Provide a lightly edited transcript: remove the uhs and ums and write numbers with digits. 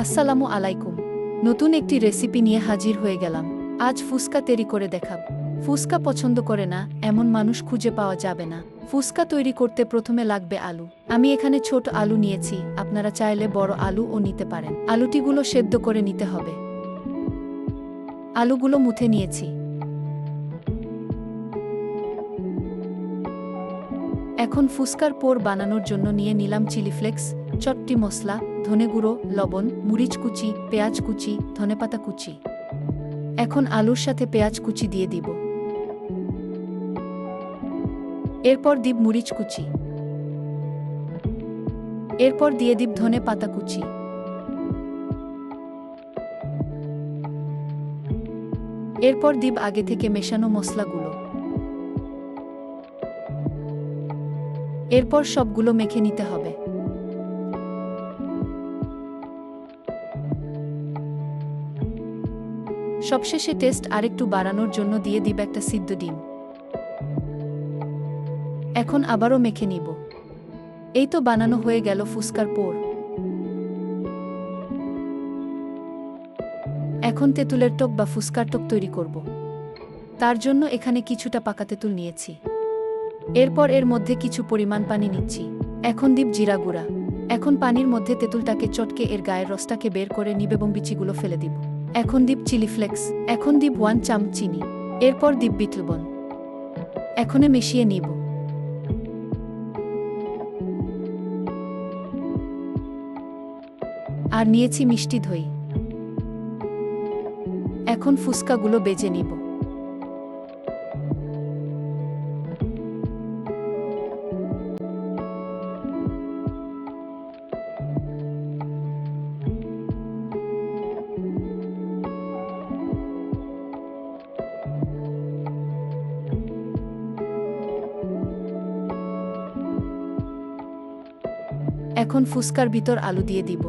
আসসালামু আলাইকুম। নতুন একটি রেসিপি নিয়ে হাজির হয়ে গেলাম। আজ ফুসকা তৈরি করে দেখাব। ফুসকা পছন্দ করে না এমন মানুষ খুঁজে পাওয়া যাবে না। ফুসকা তৈরি করতে প্রথমে লাগবে আলু। আমি এখানে ছোট আলু নিয়েছি, আপনারা চাইলে বড় আলুও নিতে পারেন। আলুটিগুলো সেদ্ধ করে নিতে হবে। আলুগুলো মুথে নিয়েছি। এখন ফুসকার পোর বানানোর জন্য নিয়ে নিলাম চিলি ফ্লেক্স, চটটি মশলা, ধনে গুঁড়ো, লবণ, মরিচ কুচি, পেঁয়াজ কুচি, ধনেপাতা কুচি। এখন আলুর সাথে পেঁয়াজ কুচি দিয়ে দিব। এরপর দিব মরিচ কুচি। এরপর দিয়ে দিব ধনে পাতা কুচি। এরপর দিব আগে থেকে মেশানো মশলাগুলো। এরপর সবগুলো মেখে নিতে হবে। সবশেষে টেস্ট আরেকটু বাড়ানোর জন্য দিয়ে দিব একটা সিদ্ধ ডিম। এখন আবারও মেখে নিব। এই তো বানানো হয়ে গেল ফুসকার পোর। এখন তেঁতুলের টক বা ফুসকার টক তৈরি করব। তার জন্য এখানে কিছুটা পাকা তেঁতুল নিয়েছি। এরপর এর মধ্যে কিছু পরিমাণ পানি নিচ্ছি। এখন দিব জিরা গুঁড়া। এখন পানির মধ্যে তেঁতুলটাকে চটকে এর গায়ের রসটাকে বের করে নিব এবং বিচিগুলো ফেলে দিব। এখন দিব চিলি ফ্লেক্স। এখন দিব 1 চামচ চিনি। এরপর দিব বিট লবণ। এখনে মিশিয়ে নিব। আর নিয়েছি মিষ্টি দই। এখন ফুসকাগুলো বেজে নিব। এখন ফুসকার ভিতর আলু দিয়ে দিব।